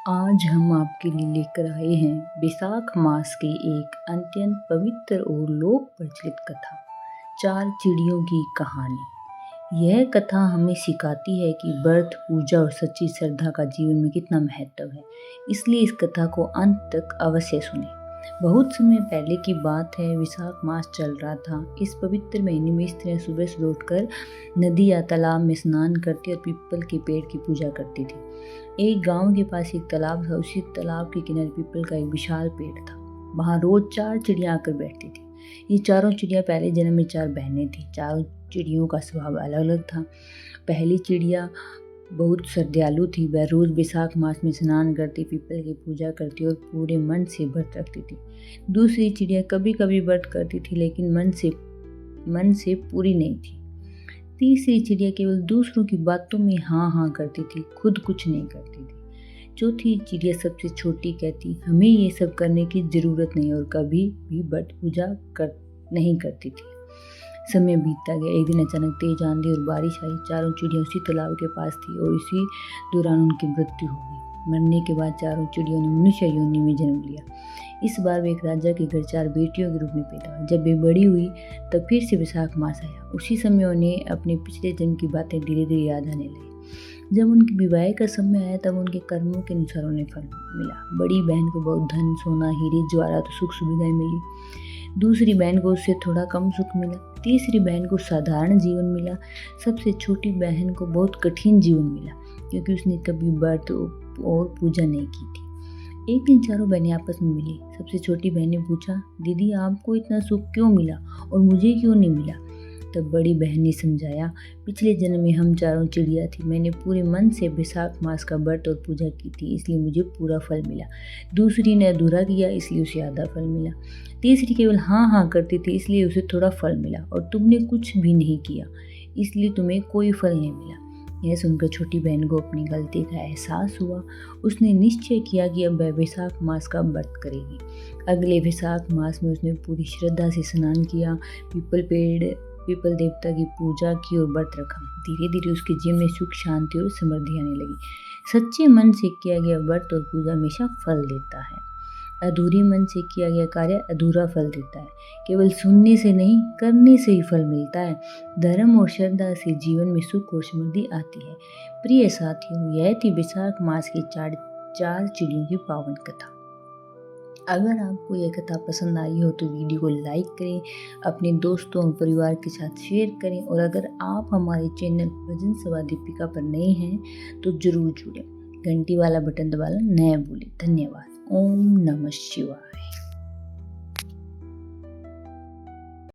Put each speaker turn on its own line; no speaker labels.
आज हम आपके लिए लेकर आए हैं बैसाख मास की एक अत्यंत पवित्र और लोक प्रचलित कथा, चार चिड़ियों की कहानी। यह कथा हमें सिखाती है कि व्रत, पूजा और सच्ची श्रद्धा का जीवन में कितना महत्व है। इसलिए इस कथा को अंत तक अवश्य सुनें। बहुत समय पहले की बात है, विशाख मास चल रहा था। इस पवित्र महीने में स्त्रियां सुबह सुबह उठकर नदी या तालाब में स्नान करती और पीपल के पेड़ की पूजा करती थी। एक गांव के पास एक तालाब था। उसी तालाब के किनारे पीपल का एक विशाल पेड़ था। वहां रोज चार चिड़ियां आकर बैठती थी। ये चारों चिड़ियां पहले जन्म में चार बहनें थी। चारों चिड़ियों का स्वभाव अलग अलग था। पहली चिड़िया बहुत श्रद्धालु थी। वह रोज बैसाख मास में स्नान करती, पीपल की पूजा करती और पूरे मन से व्रत रखती थी। दूसरी चिड़िया कभी कभी व्रत करती थी, लेकिन मन से पूरी नहीं थी। तीसरी चिड़िया केवल दूसरों की बातों में हाँ हाँ करती थी, खुद कुछ नहीं करती थी। चौथी चिड़िया सबसे छोटी कहती, हमें ये सब करने की जरूरत नहीं, और कभी भी व्रत पूजा नहीं करती थी। समय बीतता गया। एक दिन अचानक तेज आंधी और बारिश आई। चारों चिड़िया उसी तालाब के पास थी और इसी दौरान उनकी मृत्यु हो गई। मरने के बाद चारों चिड़ियों ने मनुष्य योनि में जन्म लिया। इस बार वे एक राजा के घर चार बेटियों के रूप में पैदा हुई। जब वे बड़ी हुई तब फिर से बैसाख मास आया। उसी समय उन्हें अपने पिछले जन्म की बातें धीरे धीरे याद आने लगी। जब उनके विवाह का समय आया तब उनके कर्मों के अनुसार उन्हें फल मिला। बड़ी बहन को बहुत धन, सोना, हीरे जवाहरात तो सुख सुविधाएं मिली। दूसरी बहन को उससे थोड़ा कम सुख मिला। तीसरी बहन को साधारण जीवन मिला। सबसे छोटी बहन को बहुत कठिन जीवन मिला, क्योंकि उसने कभी व्रत और पूजा नहीं की थी। एक दिन चारों बहनें आपस में मिली। सबसे छोटी बहन ने पूछा, दीदी आपको इतना सुख क्यों मिला और मुझे क्यों नहीं मिला? तब बड़ी बहन ने समझाया, पिछले जन्म में हम चारों चिड़िया थी। मैंने पूरे मन से बैसाख मास का व्रत और पूजा की थी, इसलिए मुझे पूरा फल मिला। दूसरी ने अधूरा किया, इसलिए उसे आधा फल मिला। तीसरी केवल हाँ हाँ करती थी, इसलिए उसे थोड़ा फल मिला। और तुमने कुछ भी नहीं किया, इसलिए तुम्हें कोई फल नहीं मिला। यह सुनकर छोटी बहन को अपनी गलती का एहसास हुआ। उसने निश्चय किया कि अब वह बैसाख मास का व्रत करेगी। अगले बैसाख मास में उसने पूरी श्रद्धा से स्नान किया, पीपल देवता की पूजा की और व्रत रखा। धीरे धीरे उसके जीवन में सुख, शांति और समृद्धि आने लगी। सच्चे मन से किया गया व्रत और पूजा हमेशा फल देता है। अधूरे मन से किया गया कार्य अधूरा फल देता है। केवल सुनने से नहीं, करने से ही फल मिलता है। धर्म और श्रद्धा से जीवन में सुख और समृद्धि आती है। प्रिय साथियों, यह थी बैसाख मास की चार चिड़ियों की पावन कथा। अगर आपको यह कथा पसंद आई हो तो वीडियो को लाइक करें, अपने दोस्तों और परिवार के साथ शेयर करें, और अगर आप हमारे चैनल भजन सभा दीपिका पर नए हैं तो जरूर जुड़ें। घंटी वाला बटन दबाना न भूलें। धन्यवाद। ओम नमः शिवाय।